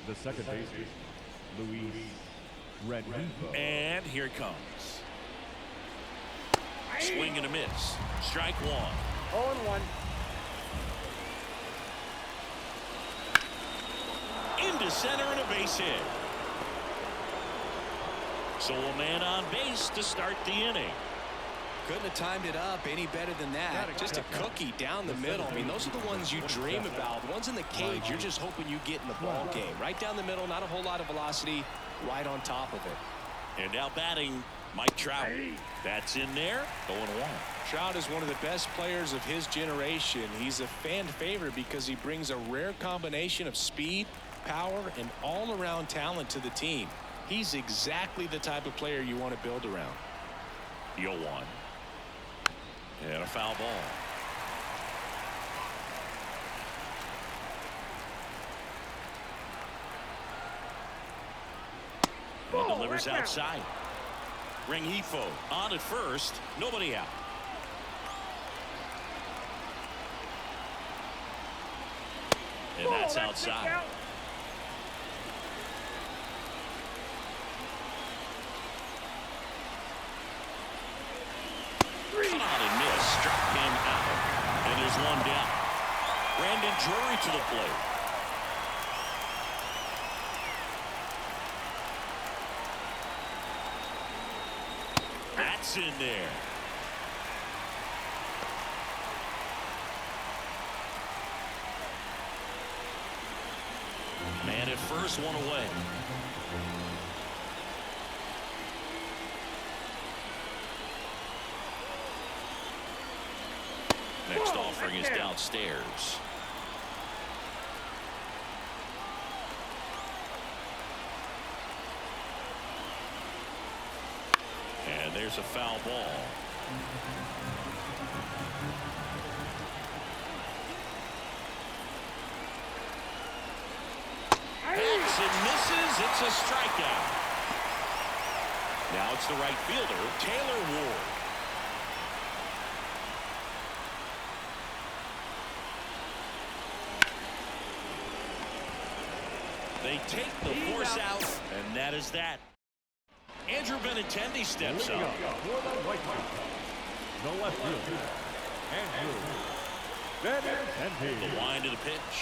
the second baseman, Luis Rengifo. And here it comes. Swing and a miss. Strike one. 0-1. Into center and a base hit. So a man on base to start the inning. Couldn't have timed it up any better than that. Just a cookie down the middle. I mean, those are the ones you dream about. The ones in the cage, you're just hoping you get in the ball game. Right down the middle, not a whole lot of velocity, right on top of it. And now batting, Mike Trout. That's in there. 0-1. Trout is one of the best players of his generation. He's a fan favorite because he brings a rare combination of speed, power, and all-around talent to the team. He's exactly the type of player you want to build around. 0-1. And a foul ball. And delivers outside. Rengifo on at first. Nobody out. And that's outside. Caught and missed. Struck him out. And there's one down. Brandon Drury to the plate. That's in there. Man at first, one away. Next offering is downstairs. And there's a foul ball. Hits and misses. It's a strikeout. Now it's the right fielder, Taylor Ward. They take the force out, and that is that. Andrew Benintendi steps up. The left fielder, Andrew Benintendi. The wind of the pitch.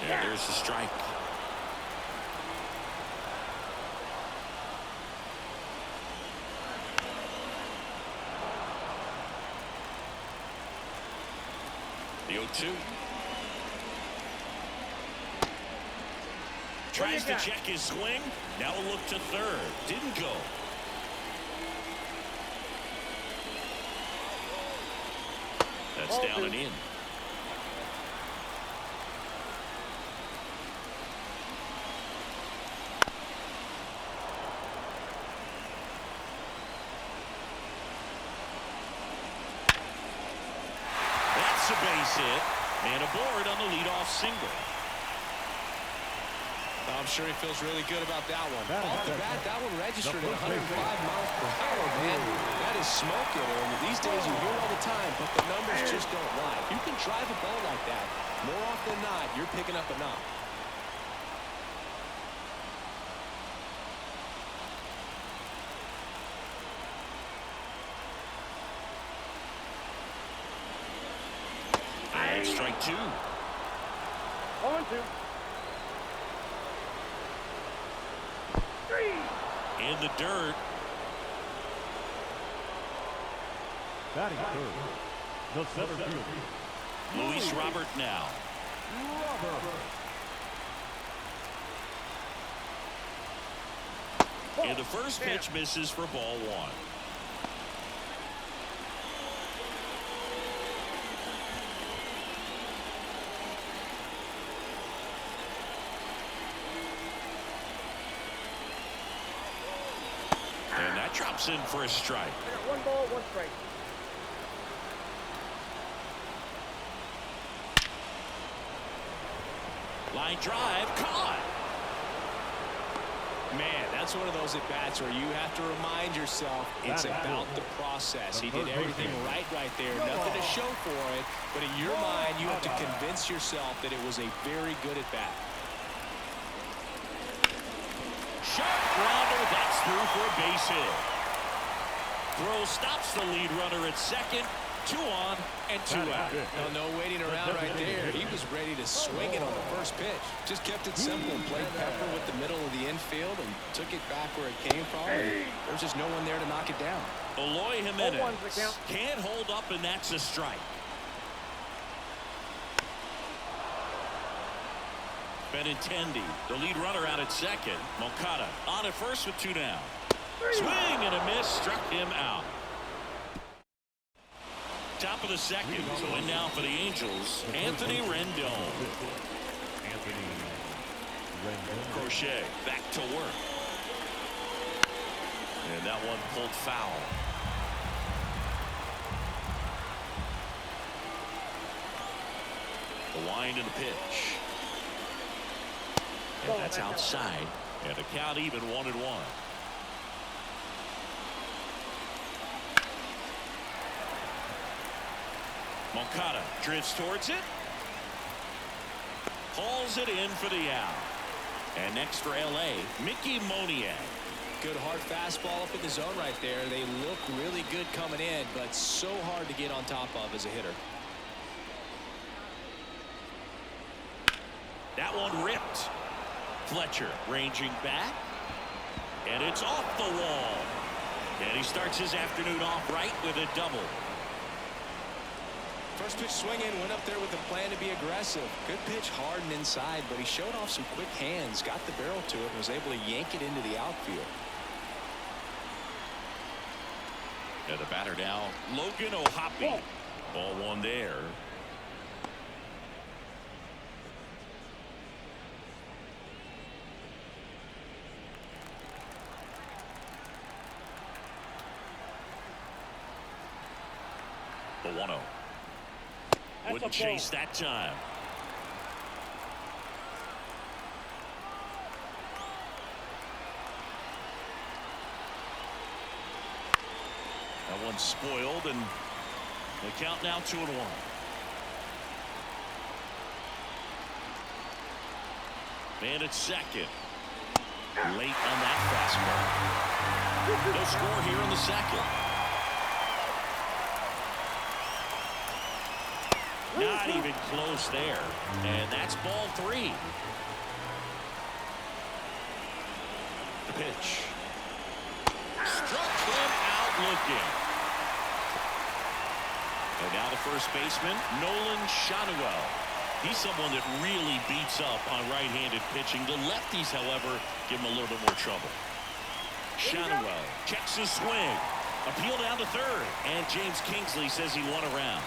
And there's the strike. The 0-2. Tries to check his swing. Now a look to third. Didn't go. That's down and in. That's a base hit. And aboard on the leadoff single. I'm sure he feels really good about that one. Off the bat, that one registered at 105 miles per hour, man. That is smoking. And these days you hear it all the time, but the numbers just don't lie. If you can drive a ball like that, more often than not, you're picking up a knock. And strike two. 0-2. In the dirt. Batting third, the center fielder, Luis Robert now. And the first pitch misses for ball one. And that drops in for a strike. 1 ball, 1 strike. Line drive, caught. Man, that's one of those at-bats where you have to remind yourself it's about the process. He did everything right there. Nothing to show for it. But in your mind, you have to convince yourself that it was a very good at-bat. Sharp grounder. That's through for a base hit. Throw stops the lead runner at second. 2 on and 2 out. No waiting around right there. He was ready to swing it on the first pitch. Just kept it simple. Played pepper with the middle of the infield and took it back where it came from. There's just no one there to knock it down. Eloy Jimenez can't hold up, and that's a strike. Benintendi, the lead runner, out at second. Moncada on at first with 2 down. Swing and a miss, struck him out. Top of the second, so in now for the Angels, Anthony Rendon. Crochet back to work. And that one pulled foul. The wind and the pitch. And that's outside. And the count even 1-1. Moncada drifts towards it. Hauls it in for the out. And next for L.A., Mickey Moniak. Good hard fastball up in the zone right there. They look really good coming in, but so hard to get on top of as a hitter. That one ripped. Fletcher ranging back. And it's off the wall. And he starts his afternoon off right with a double. First pitch swinging, went up there with a plan to be aggressive. Good pitch, hard and inside, but he showed off some quick hands, got the barrel to it, and was able to yank it into the outfield. And the batter now, Logan O'Hoppe. Ball 1 there. The 1-0. Wouldn't chase that time. That one's spoiled, and the count now 2-1. Man at second. Late on that fastball. No score here in the second. Not even close there. And that's ball 3. The pitch. Struck him out looking. And now the first baseman, Nolan Schanuel. He's someone that really beats up on right-handed pitching. The lefties, however, give him a little bit more trouble. Schanuel checks his swing. Appeal down to third. And James Kingsley says he won a round.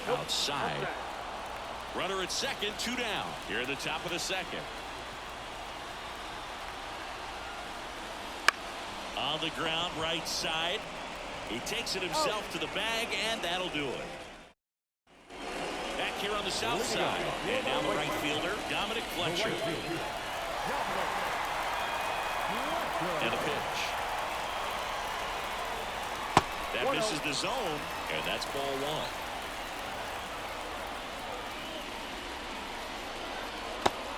Outside. Runner at second, 2 down. Here at the top of the second. On the ground, right side. He takes it himself to the bag, and that'll do it. Back here on the south side. And now the right fielder, Dominic Fletcher. And a pitch. That misses the zone, and that's ball 1.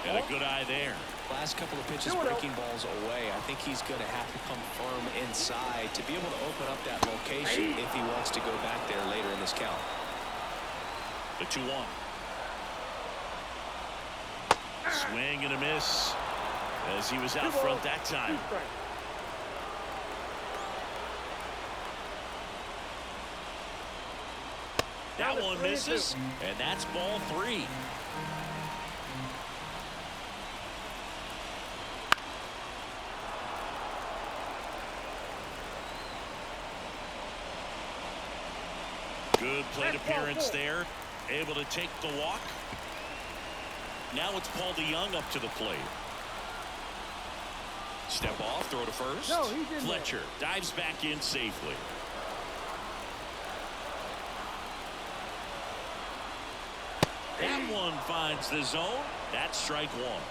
And a good eye there. Last couple of pitches breaking balls away. I think he's going to have to come firm inside to be able to open up that location if he wants to go back there later in this count. The 2-1. Swing and a miss as he was out front that time. That one misses, and that's ball 3. Good plate appearance there. Able to take the walk. Now it's Paul DeYoung up to the plate. Step off, throw to first. Fletcher dives back in safely. That one finds the zone. That's strike one.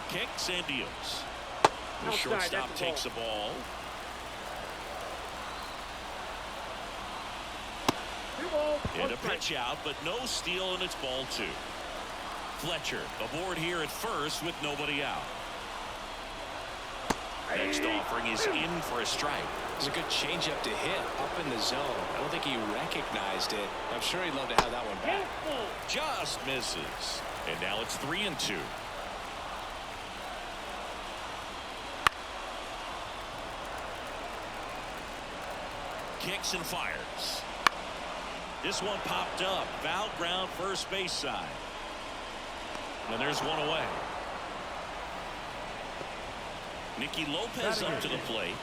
Kicks and deals. The shortstop takes the ball. And a pitch out, but no steal, and it's ball two. Fletcher aboard here at first with nobody out. Next offering is in for a strike. It's a good changeup to hit up in the zone. I don't think he recognized it. I'm sure he'd love to have that one back. Just misses. And now it's 3-2. Kicks and fires. This one popped up. Foul ground first base side. And there's one away. Nicky Lopez up to the plate.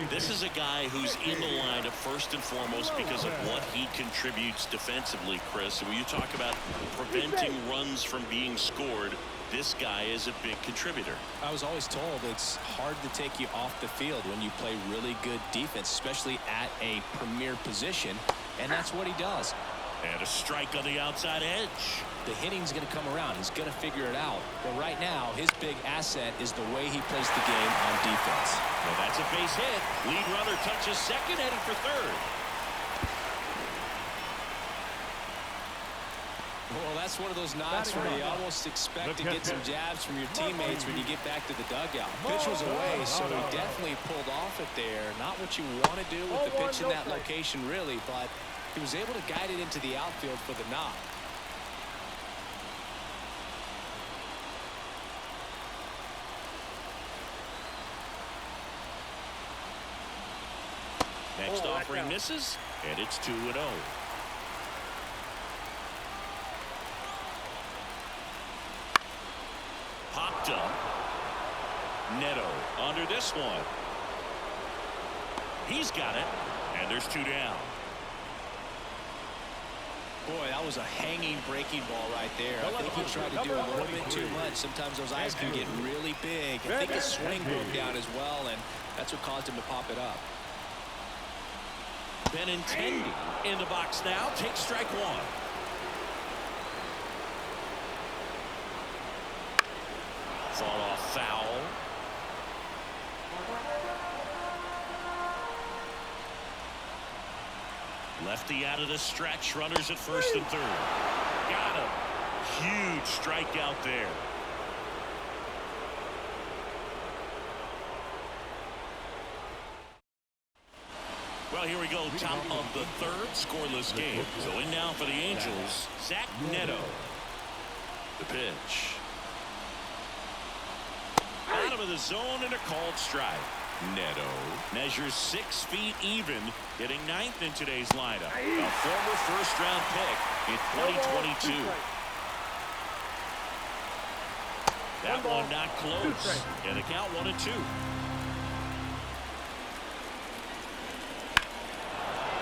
This is a guy who's in the lineup first and foremost because of what he contributes defensively, Chris. And when you talk about preventing runs from being scored, this guy is a big contributor. I was always told it's hard to take you off the field when you play really good defense, especially at a premier position, and that's what he does. And a strike on the outside edge. The hitting's going to come around. He's going to figure it out. But right now, his big asset is the way he plays the game on defense. Well, that's a base hit. Lead runner touches second, heading for third. Well, that's one of those knocks where you almost expect to get some jabs from your teammates when you get back to the dugout. Pitch was away, so he definitely pulled off it there. Not what you want to do with the pitch in that location, really, but he was able to guide it into the outfield for the knock. Next offering misses, and it's 2-0. Popped up. Neto under this one. He's got it, and there's two down. Boy, that was a hanging breaking ball right there. I think he tried to do a little bit too much. Sometimes those eyes can get really big. I think his swing broke down as well, and that's what caused him to pop it up. Benintendi in the box now. Takes strike one. Fall off foul. Lefty out of the stretch. Runners at first and third. Got him. Huge strikeout there. Well, here we go. Top of the third, scoreless game. So in now for the Angels, Zach Neto. The pitch. Out of the zone and a called strike. Neto measures 6 feet even, hitting 9th in today's lineup. A former first-round pick in 2022. That one not close. And the count 1-2.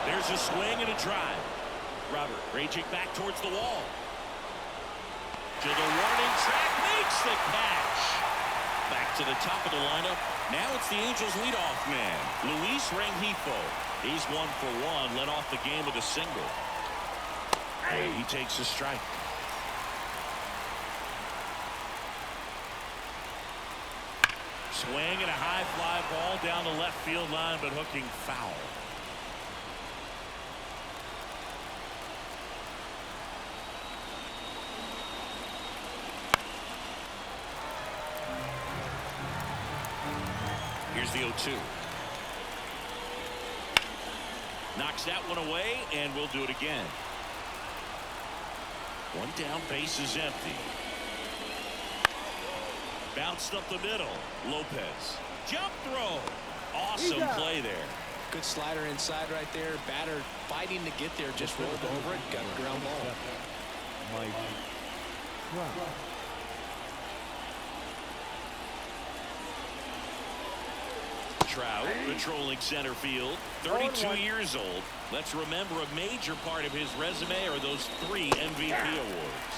There's a swing and a drive. Robert raging back towards the wall. To the warning track, makes the catch. Back to the top of the lineup. Now it's the Angels leadoff man, Luis Rengifo. He's 1 for 1, led off the game with a single. And he takes a strike. Swing and a high fly ball down the left field line, but hooking foul. Here's the 0-2. Knocks that one away, and we'll do it again. One down, base is empty. Bounced up the middle. Lopez. Jump throw. Awesome play there. Good slider inside right there. Batter fighting to get there. Just rolled over it. Got a ground ball. Mike Trout. Trout patrolling center field, 32 years old. Let's remember a major part of his resume are those 3 MVP awards.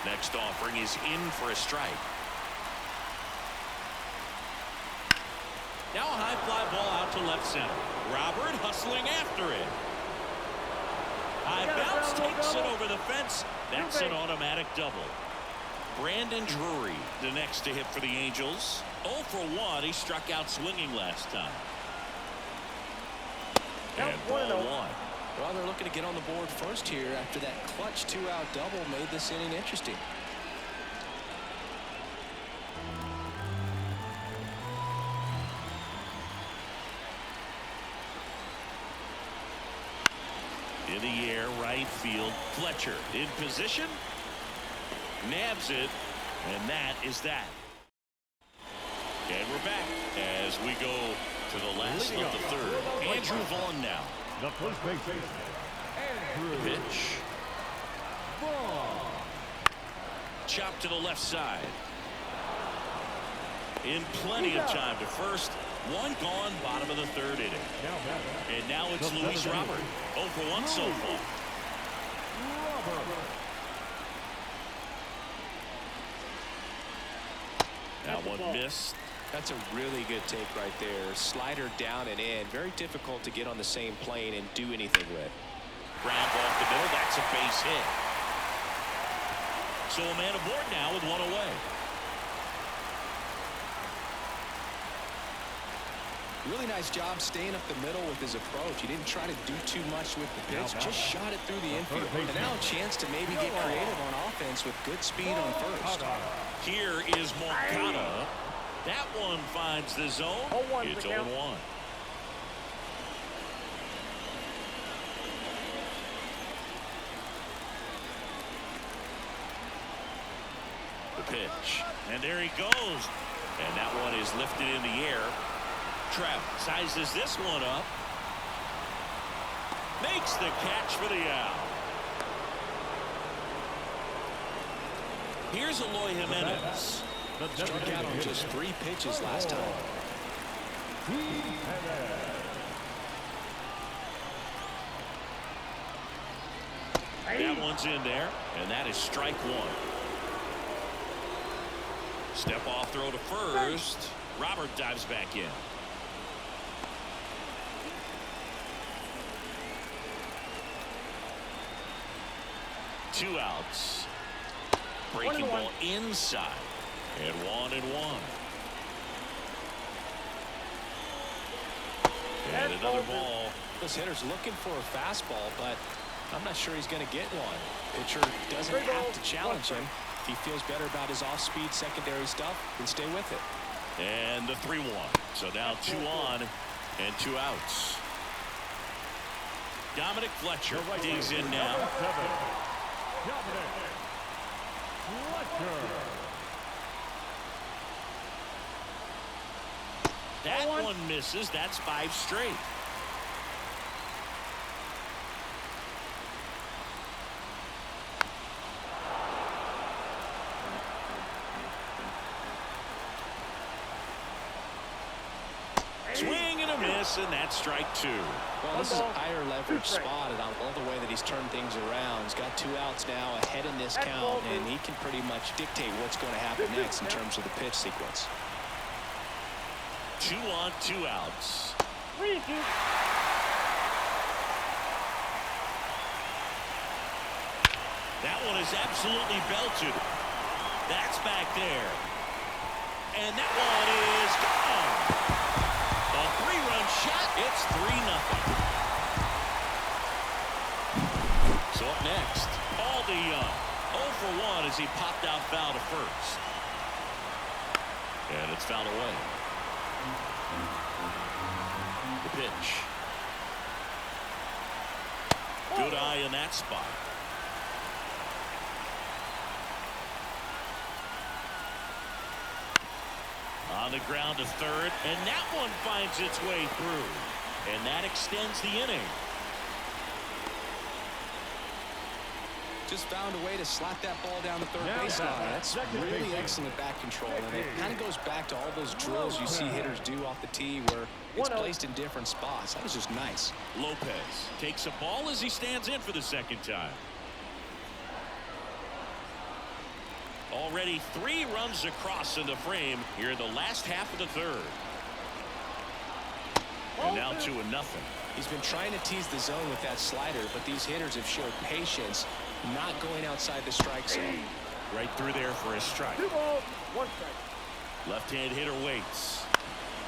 Next offering is in for a strike. Now a high fly ball out to left center. Robert hustling after it. High bounce takes it over the fence. That's an automatic double. Brandon Drury, the next to hit for the Angels. 0 for 1. He struck out swinging last time. And ball 1. Well, they're looking to get on the board first here after that clutch 2-out double made this inning interesting. In the air, right field. Fletcher in position. Nabs it. And that is that. And we're back as we go to the last of the third. Andrew Vaughn now. The first baseman, Andrew Pitch. Vaughn. Chop to the left side. In plenty of time to first. One gone, bottom of the third inning. And now it's Luis Robert. 0 for 1 so far. That one missed. That's a really good take right there. Slider down and in. Very difficult to get on the same plane and do anything with. Ground off the middle. That's a base hit. So a man aboard now with one away. Really nice job staying up the middle with his approach. He didn't try to do too much with the pitch. Just shot it through the infield. And now a chance to maybe get creative on offense with good speed on first. Here is Moncada. That one finds the zone. It's 0-1. The pitch. And there he goes. And that one is lifted in the air. Trout sizes this one up. Makes the catch for the out. Here's Eloy Jimenez. Struck out on just 3 pitches last time. That one's in there, and that is strike 1. Step off throw to first. Robert dives back in. Two outs. Breaking ball inside. And 1-1. And another ball. This hitter's looking for a fastball, but I'm not sure he's going to get one. Pitcher doesn't have to challenge him. If he feels better about his off-speed secondary stuff, then stay with it. And the 3-1. So now 2 on and 2 outs. Dominic Fletcher digs in now. Dominic Fletcher. That one misses. That's 5 straight. Swing and a miss, and that's strike 2. Well, this is a higher leverage spot, and I love the way that he's turned things around. He's got 2 outs now ahead in this count, and he can pretty much dictate what's going to happen next in terms of the pitch sequence. 2 on, 2 outs. That one is absolutely belted. That's back there. And that one is gone. A 3-run shot. It's 3-0. So up next, Aldi Young. 0 for 1 as he popped out foul to first. And it's fouled away. The pitch. Good eye in that spot. On the ground to third, and that one finds its way through. And that extends the inning. Just found a way to slap that ball down the third baseline. That's really excellent back control, and it kind of goes back to all those drills you see hitters do off the tee where it's placed in different spots. That was just nice. Lopez takes a ball as he stands in for the second time. Already 3 runs across in the frame here in the last half of the third. And now 2-0. He's been trying to tease the zone with that slider, but these hitters have showed patience, not going outside the strike zone. Right through there for a strike. 2 balls, 1 strike. Left-hand hitter waits.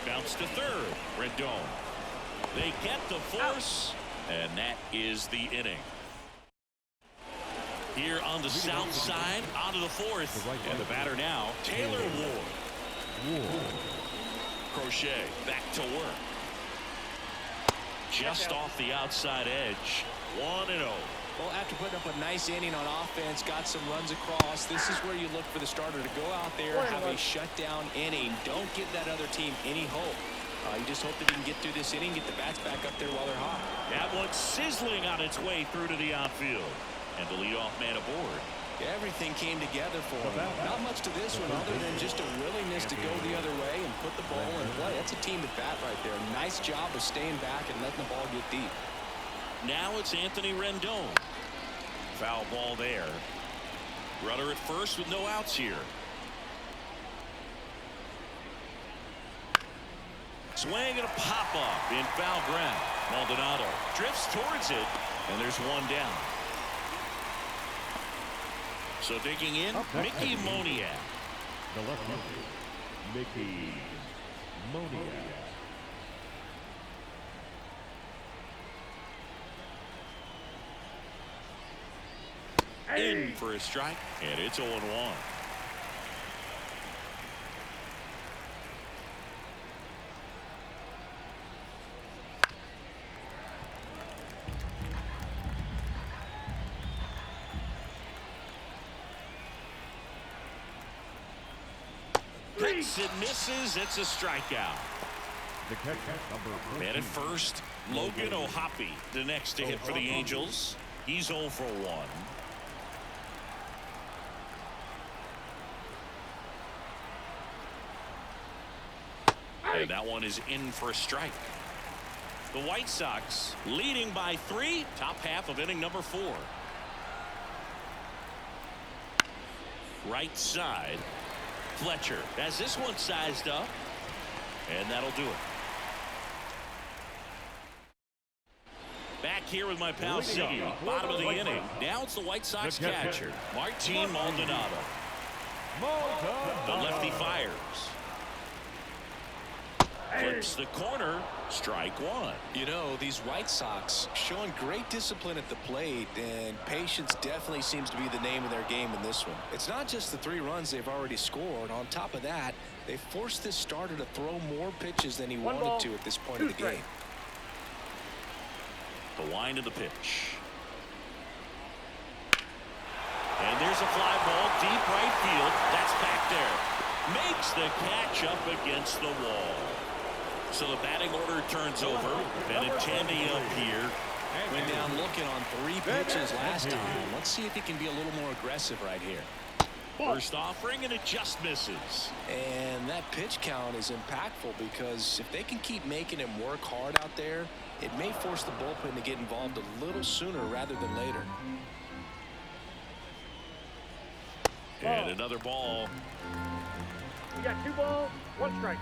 Bounce to third. Rendon. They get the force, and that is the inning. Here on the south side, onto the fourth, and the batter now, Taylor Ward. Crochet back to work. Just off the outside edge. 1-0. Well, after putting up a nice inning on offense, got some runs across, this is where you look for the starter to go out there, have a shutdown inning. Don't give that other team any hope. You just hope that he can get through this inning, get the bats back up there while they're hot. That one's sizzling on its way through to the outfield. And the leadoff man aboard. Everything came together for him. Not much to this one other than just a willingness to go the other way and put the ball in play. That's a team at bat right there. Nice job of staying back and letting the ball get deep. Now it's Anthony Rendon. Foul ball there. Runner at first with no outs here. Swing and a pop-up in foul ground. Maldonado drifts towards it, and there's one down. So digging in, Mickey Moniak. The left-hander, Mickey Moniak. In for a strike, and it's 0-1. Hits and misses. It's a strikeout. The catcher, number 14. Man at first, Logan O'Hoppe, the next to hit for the Angels. He's 0 for 1. And that one is in for a strike. The White Sox leading by 3, top half of inning number 4. Right side. Fletcher has this one sized up, and that'll do it. Back here with my pal Siggy, bottom of the inning. Now it's the White Sox catcher, Martin Maldonado. The lefty fires. Flips the corner, strike one. You know, these White Sox showing great discipline at the plate, and patience definitely seems to be the name of their game in this one. It's not just the 3 runs they've already scored. On top of that, they forced this starter to throw more pitches than he wanted to at this point of the game. The wind of the pitch. And there's a fly ball deep right field. That's back there. Makes the catch up against the wall. So the batting order turns over. Benintendi up here. Went down looking on 3 pitches last time. Let's see if he can be a little more aggressive right here. First offering, and it just misses. And that pitch count is impactful because if they can keep making him work hard out there, it may force the bullpen to get involved a little sooner rather than later. And another ball. You got 2 balls, 1 strike.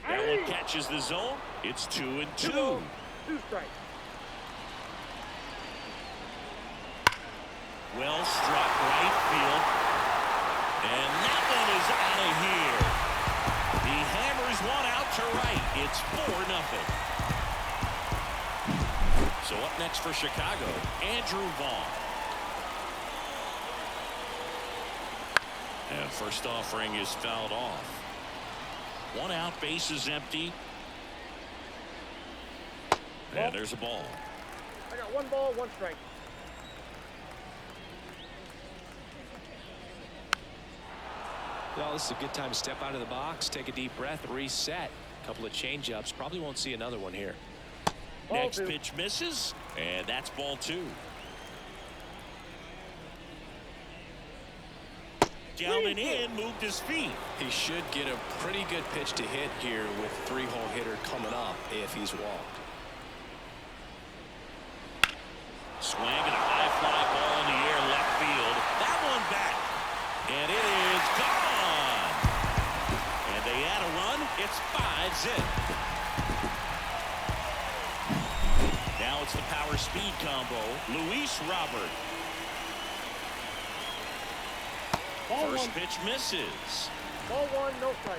That one catches the zone. It's 2-2. 2 balls, 2 strikes. Well struck right field. And that one is out of here. He hammers one out to right. It's 4-0. So up next for Chicago, Andrew Vaughn. And first offering is fouled off. 1 out, base is empty. And there's a ball. I got 1 ball, 1 strike. Well, this is a good time to step out of the box, take a deep breath, reset. A couple of change-ups. Probably won't see another one here. Next pitch misses, and that's ball 2. Down and in, moved his feet. He should get a pretty good pitch to hit here with 3-hole hitter coming up if he's walked. Swing and a high fly ball in the air left field. That one back. And it is gone. And they add a run. It's combo, Luis Robert. Ball First one. pitch misses. Ball one, no strike.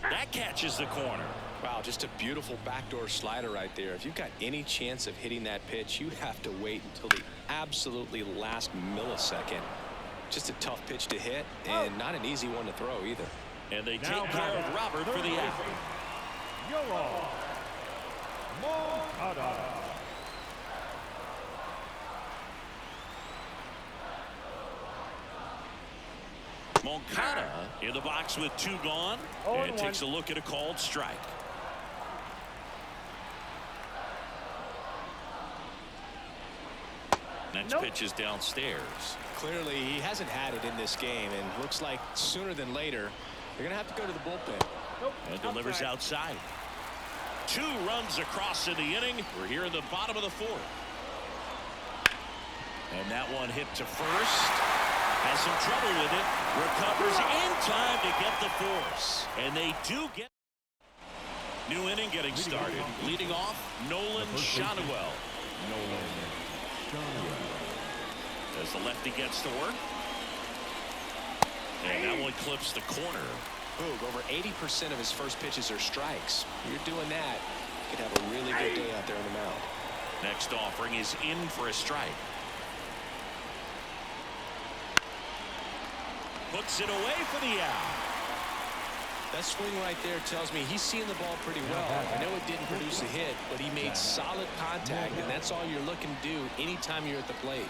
That catches the corner. Wow, just a beautiful backdoor slider right there. If you've got any chance of hitting that pitch, you have to wait until the absolutely last millisecond. Just a tough pitch to hit, and not an easy one to throw either. And they take care of Robert for the out. Euro. Moncada. Moncada in the box with 2 gone, and takes a look at a called strike. Next pitch is downstairs. Clearly, he hasn't had it in this game, and looks like sooner than later, they're going to have to go to the bullpen. Nope. And delivers outside. 2 runs across in the inning. We're here in the bottom of the 4th. And that one hit to first. Has some trouble with it. Recovers in time to get the force. And they do get. New inning getting started. Leading off, Nolan Shanuel. As the lefty gets to work. And that one clips the corner. Boog, over 80% of his first pitches are strikes. You're doing that, you could have a really good day out there on the mound. Next offering is in for a strike. Puts it away for the out. That swing right there tells me he's seeing the ball pretty well. I know it didn't produce a hit, but he made solid contact, and that's all you're looking to do anytime you're at the plate.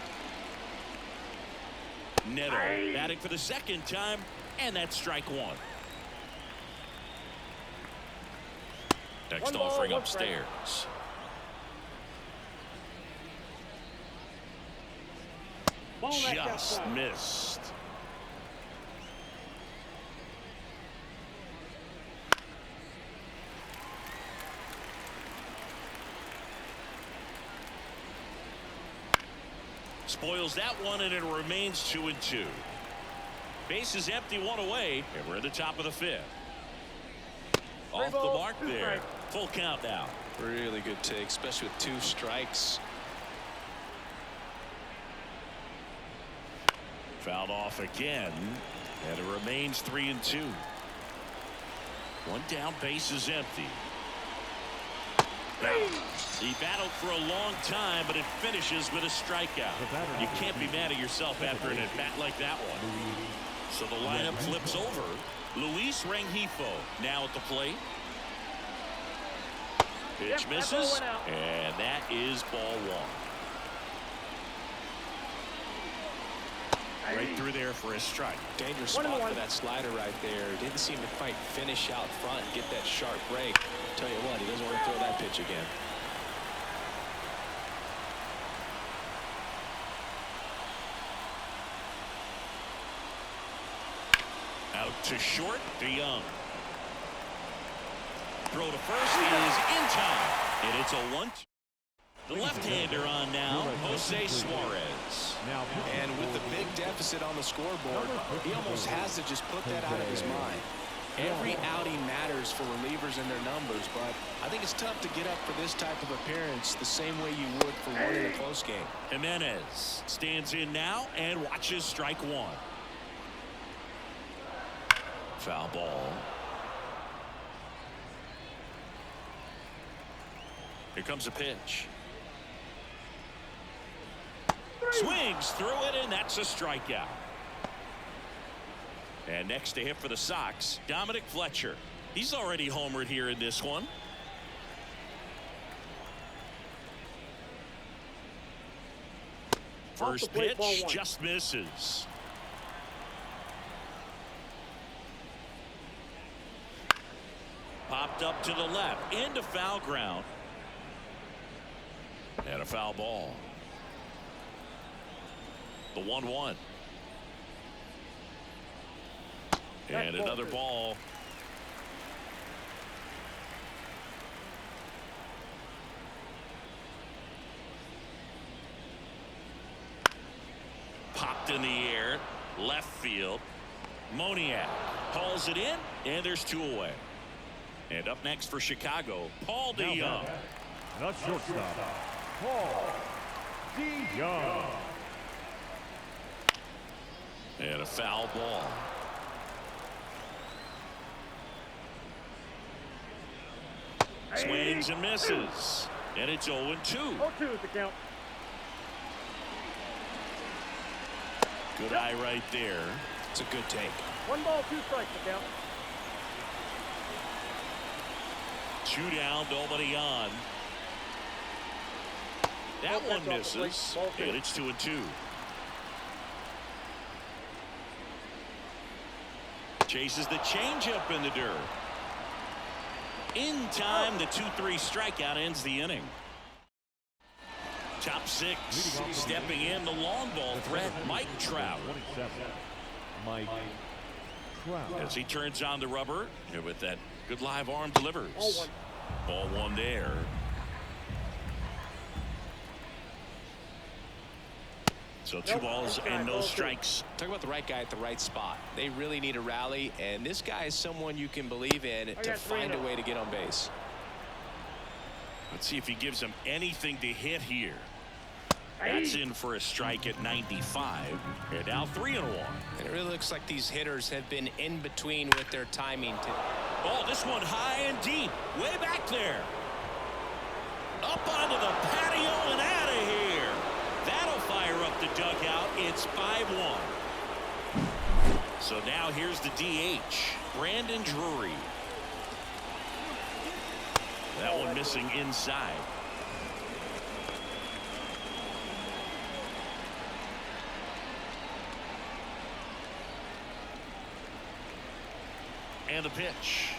Neto batting for the 2nd time, and that's strike 1. Next One ball, offering one strike. upstairs. Ball back Just outside. missed. Spoils that one, and it remains 2-2. Base is empty, 1 away, and we're at the top of the 5th. Off the ball, mark 2 there. strikes. Full count now. Really good take, especially with 2 strikes. Fouled off again, and it remains 3-2. 1 down, base is empty. He battled for a long time, but it finishes with a strikeout. You can't be mad at yourself after an at-bat like that one. So the lineup flips over. Luis Rengifo now at the plate. Pitch misses, and that is ball 1. Right through there for a strike. Dangerous spot for that slider right there. Didn't seem to quite finish out front and get that sharp break. Tell you what, he doesn't want to throw that pitch again. Out to short, DeYoung. Throw to first is in time, and it's a 1. The left-hander on now, Jose Suarez. And with the big deficit on the scoreboard, he almost has to just put that out of his mind. Every outing matters for relievers and their numbers, but I think it's tough to get up for this type of appearance the same way you would for winning a close game. Jimenez stands in now and watches strike 1. Foul ball. Here comes a pitch. Swings through it, and that's a strikeout. And next to hit for the Sox, Dominic Fletcher. He's already homered here in this one. First pitch just misses. Popped up to the left into foul ground. And a foul ball. The 1-1. And another ball. Popped in the air. Left field. Moniak hauls it in, and there's 2 away. And up next for Chicago, Paul DeYoung. The shortstop, Paul DeYoung. And a foul ball. Swings and misses. And it's 0-2. 0-2 is the count. Good eye right there. It's a good take. 1 ball, 2 strikes the count. 2 down, nobody on. That Oh, one that's off the plate. misses. Ball 2. And it's 2-2. Chases the changeup in the dirt. In time, the 2-3 strikeout ends the inning. Top 6, stepping in, the long ball threat, Mike Trout. 27, Mike Trout. As he turns on the rubber, and with that good live arm delivers. Ball 1 there. So 2 balls and no strikes. Talk about the right guy at the right spot. They really need a rally, and this guy is someone you can believe in to find a way to get on base. Let's see if he gives him anything to hit here. That's in for a strike at 95. And now 3-1. And it really looks like these hitters have been in between with their timing. Oh, this one high and deep. Way back there. Up onto the patio and out of here. That'll fire up the dugout. It's 5-1. So now here's the DH, Brandon Drury. That one missing inside. And the pitch.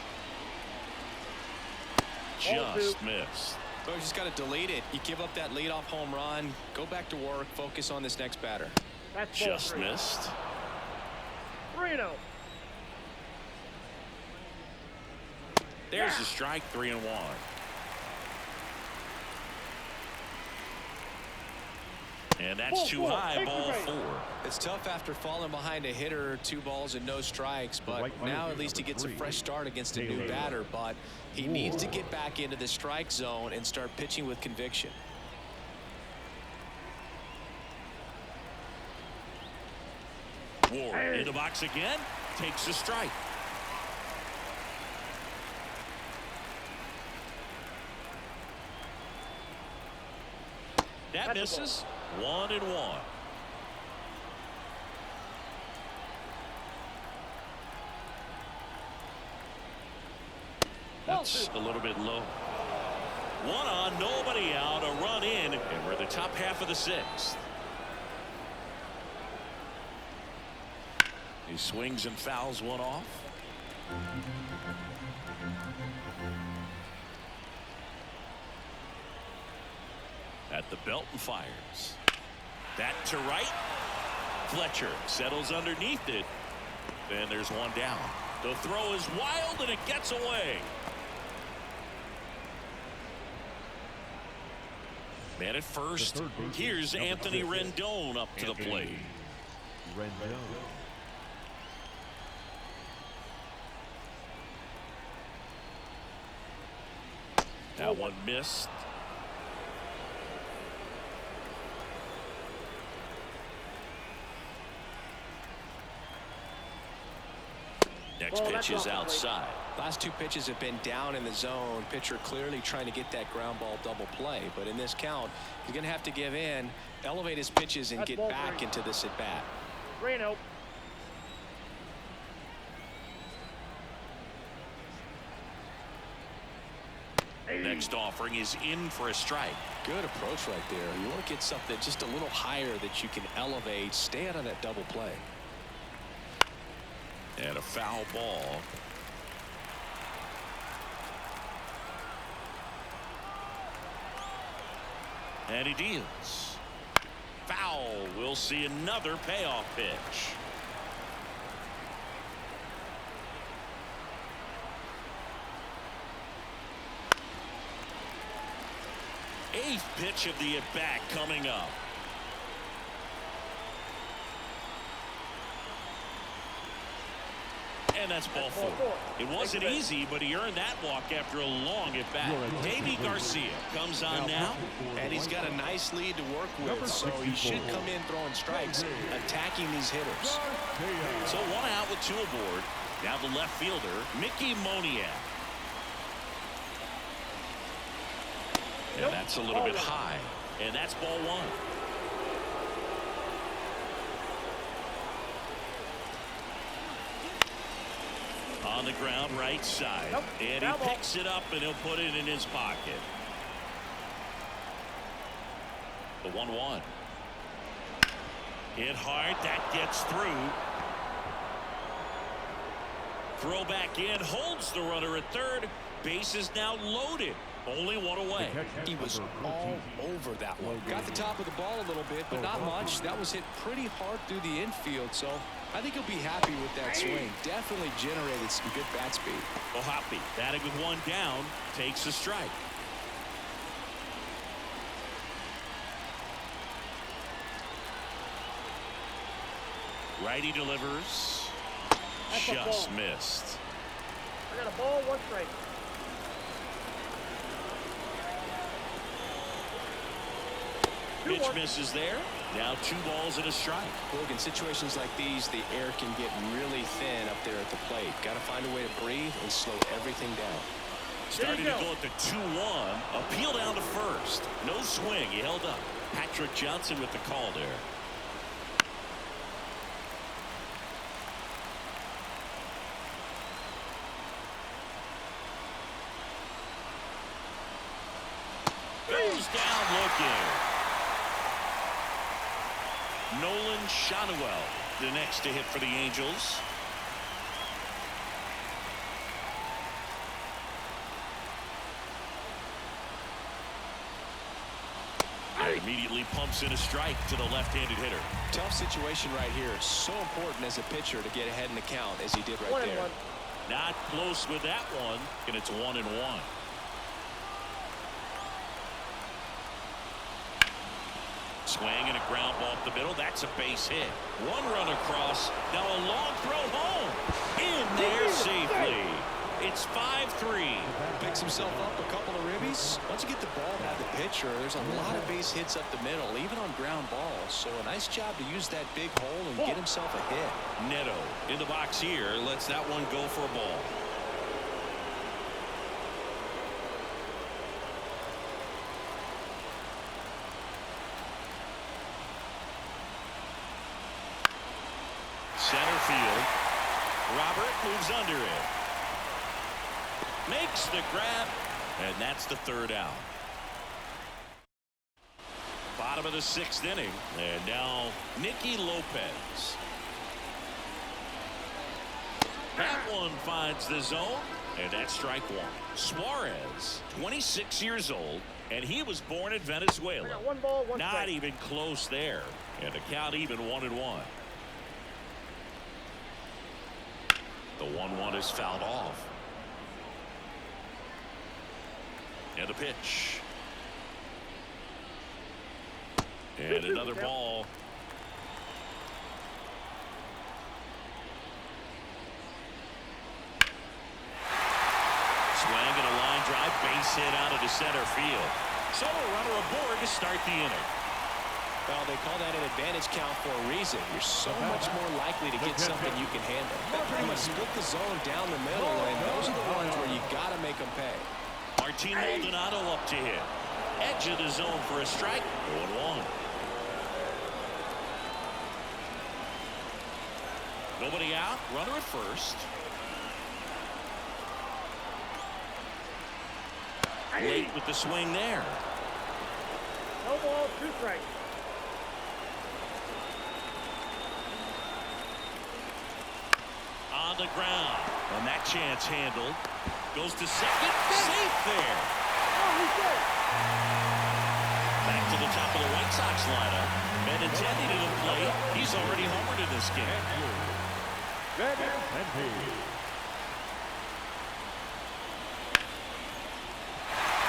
Just missed. So you just got to delete it. You give up that leadoff home run. Go back to work. Focus on this next batter. That's Just missed. 3-0. There's the strike. 3-1. And that's too high. Ball 4. It's tough after falling behind a hitter, 2 balls and no strikes, but now at least he gets a fresh start against a new batter. But he needs to get back into the strike zone and start pitching with conviction. Ward in the box again, takes a strike. That misses. 1-1. That's a little bit low. 1 on, nobody out, a run in, and we're the top half of the 6th. He swings and fouls one off. At the belt and fires. That to right. Fletcher settles underneath it. And there's 1 down. The throw is wild and it gets away. Man at first. Here's Anthony Rendon up to the plate. Rendon. That one missed. Next pitch is outside. Last 2 pitches have been down in the zone. Pitcher clearly trying to get that ground ball double play. But in this count, he's going to have to give in, elevate his pitches, and get back into this at bat. 3-0. Next offering is in for a strike. Good approach right there. You want to get something just a little higher that you can elevate. Stay out of that double play. And a foul ball. And he deals. Foul. We'll see another payoff pitch. Eighth pitch of the at-bat coming up. And that's ball four. It wasn't Thank you, easy, but he earned that walk after a long at bat. Davey Garcia comes on now. And he's got a nice lead to work with, so he should come in throwing strikes, attacking these hitters. So one out with two aboard. Now the left fielder, Mickey Moniak. And that's a little bit high. And that's ball one. On the ground, right side. And he picks it up, and he'll put it in his pocket. The 1-1. Hit hard. That gets through. Throw back in. Holds the runner at third. Base is now loaded. Only one away. He was all over that one. Got the top of the ball a little bit, but not much. That was hit pretty hard through the infield, so I think he'll be happy with that swing. Definitely generated some good bat speed. Ohapi, batting with one down, takes a strike. Righty delivers. Just missed. I got a ball, one strike. Pitch misses there. Now 2 balls and a strike. Look, in situations like these, the air can get really thin up there at the plate. Got to find a way to breathe and slow everything down. Starting to go at the 2-1. Appeal down to first. No swing. He held up. Patrick Johnson with the call there. Goes down looking. Nolan Schanuel, the next to hit for the Angels. Immediately pumps in a strike to the left-handed hitter. Tough situation right here. So important as a pitcher to get ahead in the count as he did right there. 1-1. Not close with that one, and it's 1-1. Swing and a ground ball up the middle. That's a base hit. One run across. Now a long throw home. In there safely. It's 5-3. Picks himself up a couple of ribbies. Once you get the ball by the pitcher, there's a lot of base hits up the middle, even on ground balls. So a nice job to use that big hole and get himself a hit. Neto in the box here. Lets that one go for a ball. Center field. Robert moves under it. Makes the grab, and that's the 3rd out. Bottom of the 6th inning, and now Nicky Lopez. That one finds the zone, and that's strike one. Suarez, 26 years old, and he was born in Venezuela. I got 1 ball, 1 Not strike. even close there, and the count even 1-1. The 1-1 is fouled off. And the pitch. And another ball. Swing and a line drive, base hit out into center field. So a runner aboard to start the inning. Well, they call that an advantage count for a reason. You're so much more likely to get something you can handle. They pretty much split the zone down the middle, and those are the ones where you got to make them pay. Martin Maldonado up to hit. Edge of the zone for a strike. 0-1. Nobody out. Runner at first. Late with the swing there. No ball, 2 strikes. On the ground. And that chance handled. Goes to second. Safe there. Oh, he's dead. Back to the top of the White Sox lineup. And intending to the plate. He's already homered in this game.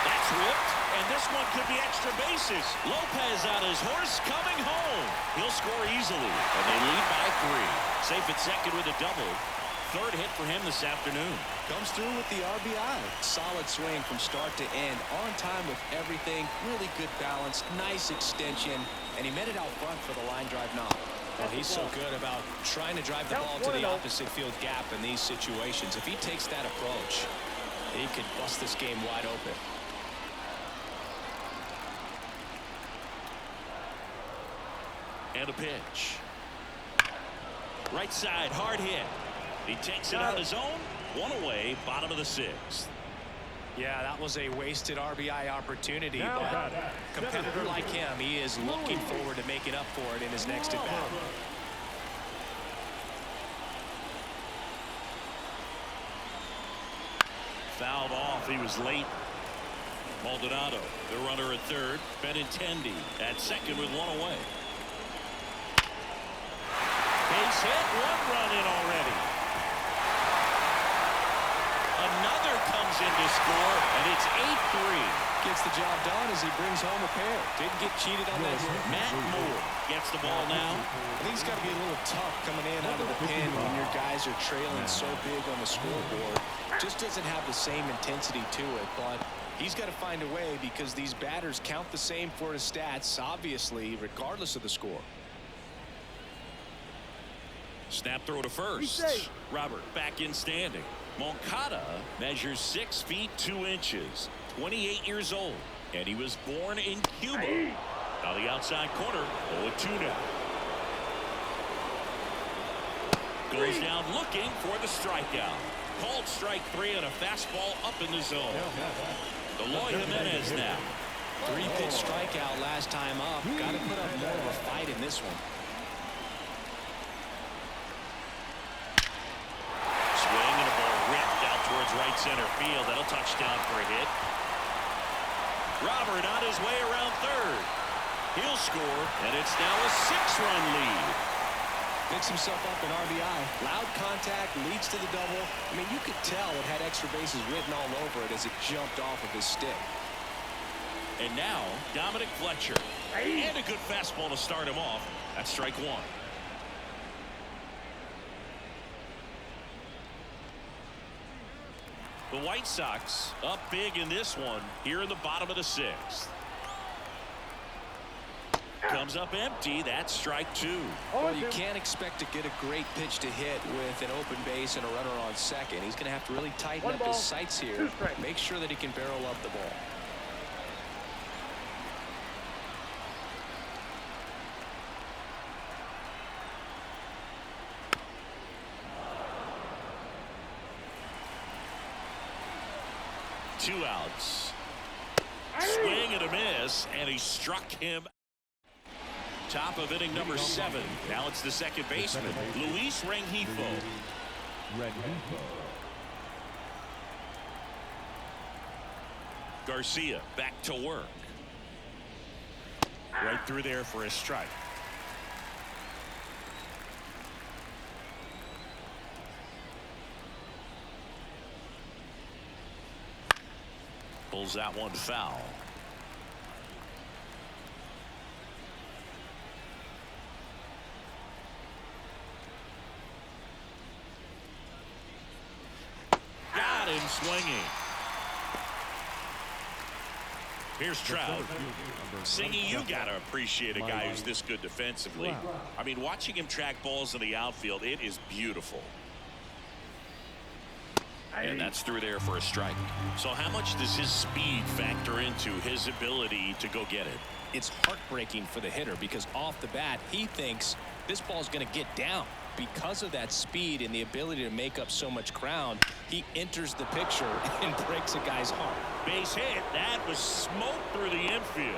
That's ripped. And this one could be extra bases. Lopez on his horse coming home. He'll score easily. And they lead by 3. Safe at second with a double. third hit for him this afternoon. Comes through with the RBI. Solid swing from start to end. On time with everything. Really good balance. Nice extension. And he met it out front for the line drive knock. Well, he's so good about trying to drive the ball to the opposite field gap in these situations. If he takes that approach, he could bust this game wide open. And a pitch. Right side, hard hit. He takes it on his own. One away, bottom of the sixth. Yeah, that was a wasted RBI opportunity, but a competitor like him, he is looking forward to making up for it in his next at-bat. Fouled off. He was late. Maldonado, the runner at third. Benintendi at second with one away. Base hit, one run in already. Another comes in to score, and it's 8-3. Gets the job done as he brings home a pair. Didn't get cheated on that hit. Matt Moore gets the ball now. I think it's got to be a little tough coming in out of the pen when your guys are trailing so big on the scoreboard. Just doesn't have the same intensity to it, but he's got to find a way because these batters count the same for his stats, obviously, regardless of the score. Snap throw to first. Robert back in standing. Moncada measures 6 feet 2 inches, 28 years old, and he was born in Cuba. Now the outside corner, 0-2 now. Goes down looking for the strikeout. Called strike 3 on a fastball up in the zone. Eloy Jimenez now. 3-pitch strikeout last time up. Got to put up more of a fight in this one. Swing and a ball ripped out towards right center field. That'll touchdown for a hit. Robert on his way around third. He'll score, and it's now a 6-run lead. Picks himself up in RBI. Loud contact, leads to the double. I mean, you could tell it had extra bases written all over it as it jumped off of his stick. And now, Dominic Fletcher. And a good fastball to start him off. That's strike 1. The White Sox up big in this one here in the bottom of the 6th. Comes up empty. That's strike 2. Well, you can't expect to get a great pitch to hit with an open base and a runner on second. He's going to have to really tighten up his sights here. Make sure that he can barrel up the ball. Two outs. Swing and a miss, and he struck him. Top of inning number 7. Now it's the second baseman, Luis Rengifo. Garcia back to work. Right through there for a strike. Pulls that one foul. Got him swinging. Here's Trout. Singy, you got to appreciate a guy who's this good defensively. I mean, watching him track balls in the outfield, it is beautiful. And that's through there for a strike. So how much does his speed factor into his ability to go get it? It's heartbreaking for the hitter because off the bat, he thinks this ball's going to get down. Because of that speed and the ability to make up so much ground, he enters the picture and breaks a guy's heart. Base hit. That was smoke through the infield.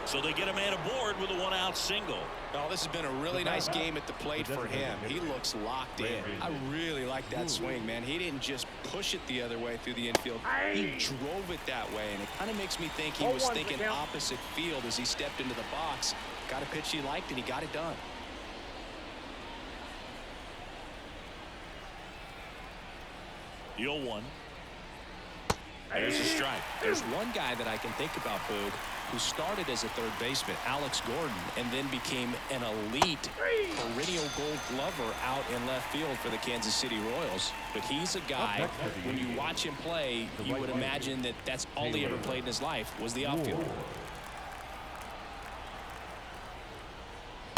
So they get a man aboard with a 1-out single. Oh, this has been a really nice game at the plate for him. He looks locked in. I really like that swing, man. He didn't just push it the other way through the infield. He drove it that way, and it kind of makes me think he was thinking opposite field as he stepped into the box. Got a pitch he liked, and he got it done. The 0-1. There's a strike. There's one guy that I can think about, Boog, who started as a third baseman, Alex Gordon, and then became an elite perennial Gold Glover out in left field for the Kansas City Royals. But he's a guy, when you watch him play, you would imagine that that's all he ever played in his life was the outfield.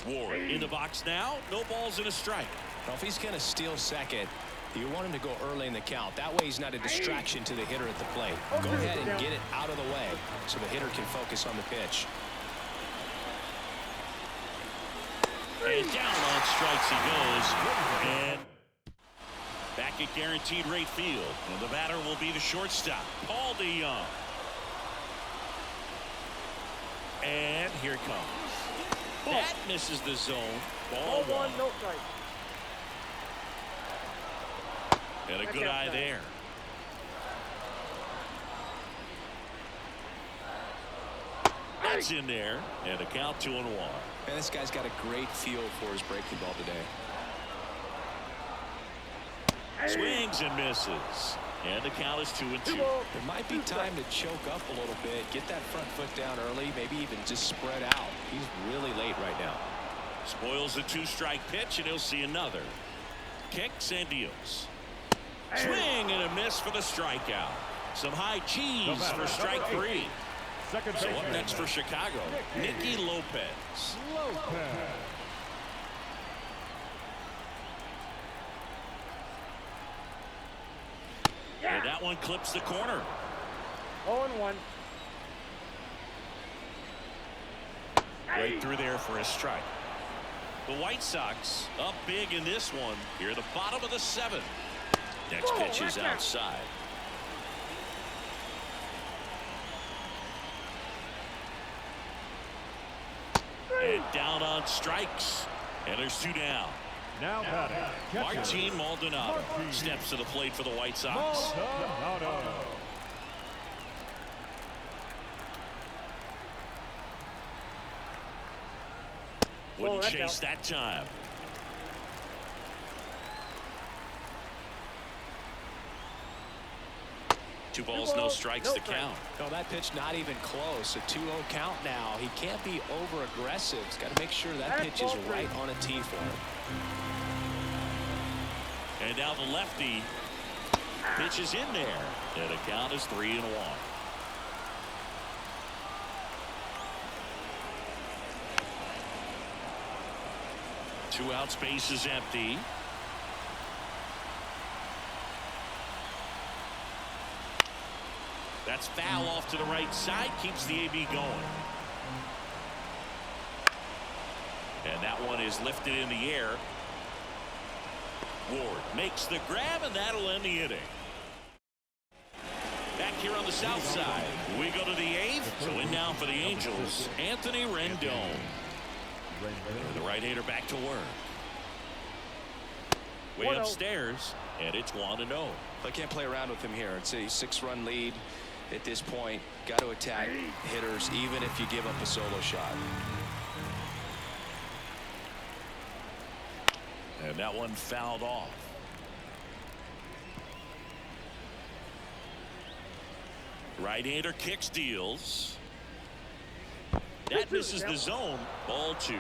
Ward in the box now. No balls and a strike. Now, if he's going to steal second, you want him to go early in the count. That way he's not a distraction to the hitter at the plate. Go ahead and get it out of the way so the hitter can focus on the pitch. And down on strikes he goes. And back at guaranteed rate field. And the batter will be the shortstop, Paul DeYoung. And here it comes. That misses the zone. Ball one. No strike. And a good eye there. That's in there. And a count 2-1. And this guy's got a great feel for his breaking ball today. Swings and misses. And the count is 2-2. It might be time to choke up a little bit, get that front foot down early, maybe even just spread out. He's really late right now. Spoils the 2-strike pitch, and he'll see another. Kicks and deals. Swing and a miss for the strikeout. Some high cheese for strike 3. So up next for Chicago, Nicky Lopez. And that one clips the corner. 0-1. Right through there for a strike. The White Sox up big in this one here at the bottom of the 7th. Next pitch is outside. And down on strikes. And there's 2 down. Now batting, Martin Maldonado steps to the plate for the White Sox. Maldonado. Wouldn't chase that time. Two balls, no strikes to count. No, that pitch not even close. A 2-0 count now. He can't be over aggressive. He's got to make sure that pitch is right on a tee for him. And now the lefty pitch is in there. And the count is 3-1. Two outs, base is empty. That's foul off to the right side, keeps the AB going. And that one is lifted in the air. Ward makes the grab, and that'll end the inning. Back here on the south side, we go to the 8th. So in now for the Angels, Anthony Rendon. And the right-hander back to work. Way upstairs, and it's 1-0. I can't play around with him here. It's a 6-run lead at this point. Got to attack hitters, even if you give up a solo shot. And that one fouled off. Right-hander kicks, deals. That misses the zone. Ball 2.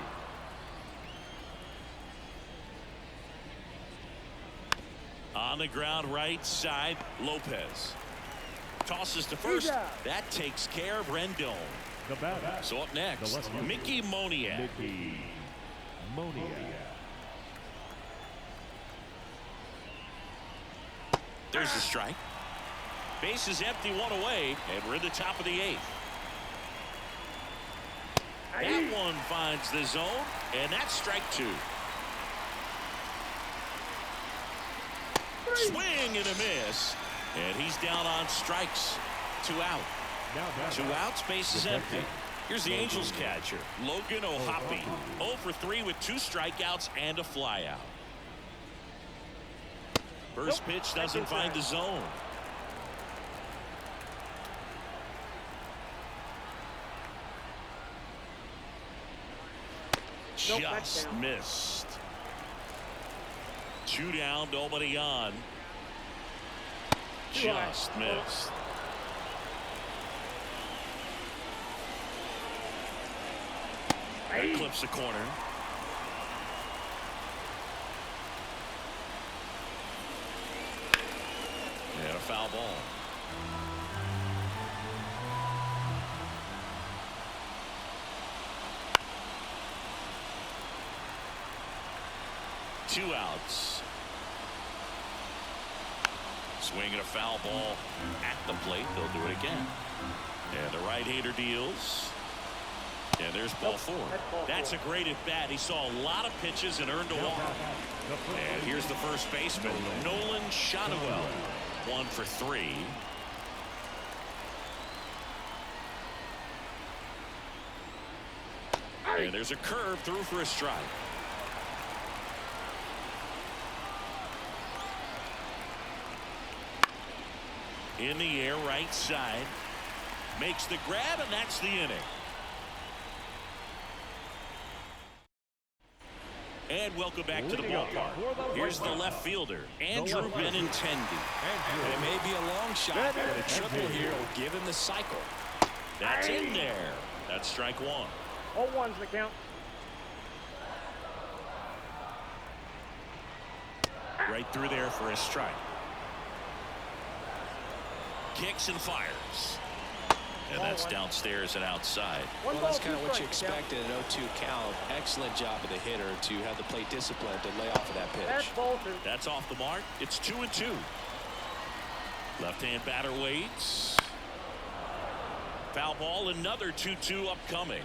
On the ground right side, Lopez tosses to first. That takes care of Rendon. The batter. So up next, Mickey Moniak. Mickey Moniak. There's the strike. Base is empty, 1 away, and we're in the top of the 8th. That one finds the zone, and that's strike 2. Swing and a miss, and he's down on strikes. 2 out. 2 outs, base is empty. Here's the Angels catcher, Logan O'Hoppe. 0 for 3 with 2 strikeouts and a flyout. First pitch doesn't find the zone. Just missed. 2 down, nobody on. Just missed. That clips the corner. And a foul ball. Two outs. Swinging a foul ball at the plate. They'll do it again. And the right-hander deals. And there's ball four. That's a great at-bat. He saw a lot of pitches and earned a walk. And here's the first baseman, Nolan Shotwell. 1 for 3. And there's a curve through for a strike. In the air, right side. Makes the grab, and that's the inning. And welcome back to the ballpark. Here's the left fielder, Andrew Benintendi. It may be a long shot, but a triple here will give him the cycle. That's in there. That's strike one. 0-1's the count. Right through there for a strike. Kicks and fires. And that's downstairs and outside. Well, that's kind of what you expect in an 0-2 count. Excellent job of the hitter to have the plate discipline to lay off of that pitch. That's off the mark. It's 2-2. Left-hand batter waits. Foul ball, another 2-2 upcoming.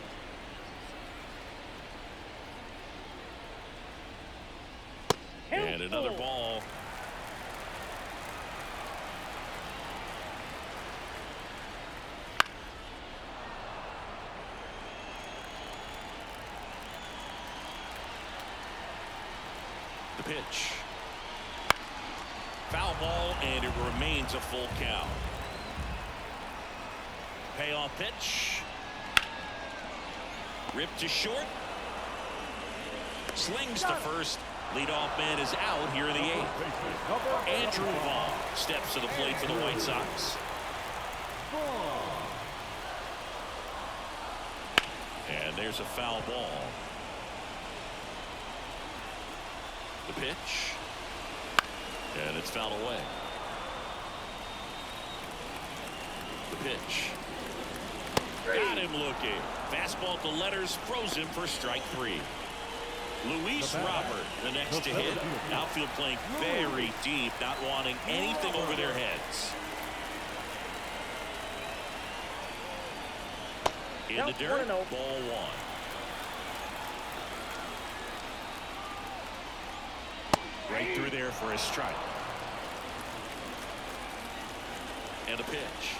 And another ball. The pitch. Foul ball, and it remains a full count. Payoff pitch. Ripped to short. Slings to first. Leadoff man is out here in the 8th. Andrew Vaughn steps to the plate for the White Sox. And there's a foul ball. The pitch. And it's fouled away. The pitch. Got him looking. Fastball to letters, froze him for strike 3. Luis Robert, the next to hit. Outfield playing very deep, not wanting anything over their heads. In the dirt, ball 1. Right through there for a strike. And a pitch.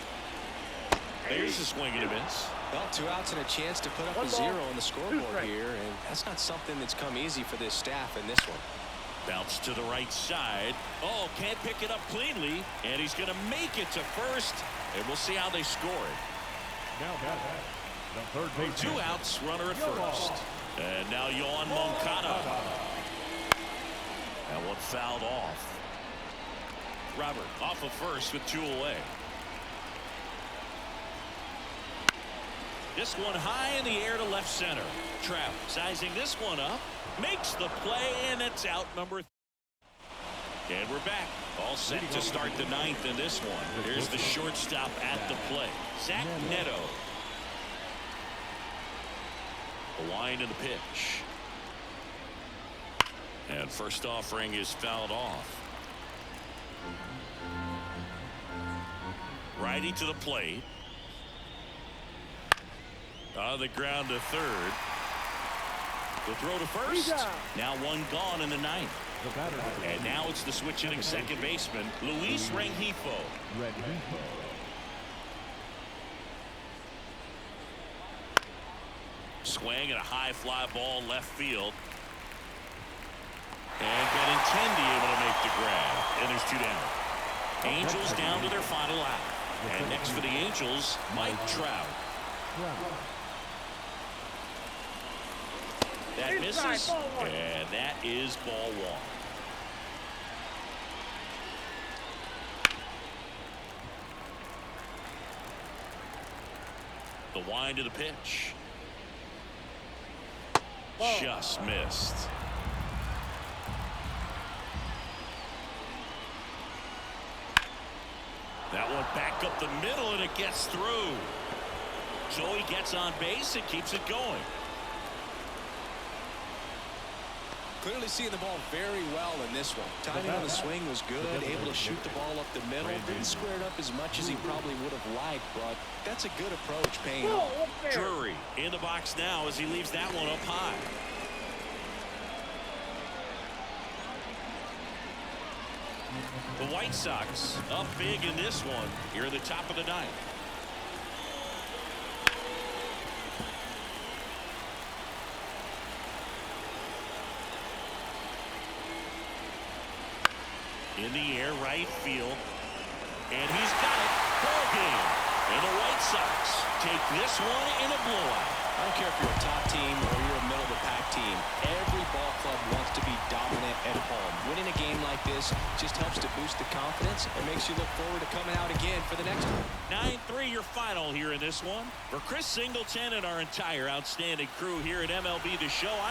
There's a swing and a miss. Well, 2 outs and a chance to put up a 0 on the scoreboard here, and that's not something that's come easy for this staff in this one. Bounce to the right side. Oh, can't pick it up cleanly, and he's going to make it to first, and we'll see how they score it. Now the third base. 2 outs, runner at first. And now Yohan Moncada. That one fouled off. Robert off of first with 2 away. This one high in the air to left center. Trout sizing this one up. Makes the play, and it's out number 3. And we're back. All set to start the 9th in this one. Here's the shortstop at the plate. Zach Neto. The wind and the pitch. And first offering is fouled off. Righty to the plate. On the ground to third. The throw to first. Now one gone in the 9th. And now it's the switch hitting second baseman, Luis Rengifo. Swing and a high fly ball left field. And Benintendi able to make the grab. And there's 2 down. Angels down to their final out. And next for the Angels, Mike Trout. That misses, and that is ball 1. The wind to the pitch. Just missed. That one back up the middle, and it gets through. So he gets on base and keeps it going. Clearly seeing the ball very well in this one. Timing on the swing was good. Able to shoot the ball up the middle. Didn't square it up as much as he probably would have liked, but that's a good approach paying off. Drury in the box now as he leaves that one up high. The White Sox up big in this one here in the top of the ninth. In the air, right field. And he's got it. Ball game. And the White Sox take this one in a blowout. I don't care if you're a top team or you're a middle-of-the-pack team. Every ball club wants to be dominant at home. Winning a game like this just helps to boost the confidence and makes you look forward to coming out again for the next one. 9-3 your final here in this one. For Chris Singleton and our entire outstanding crew here at MLB The Show, I'm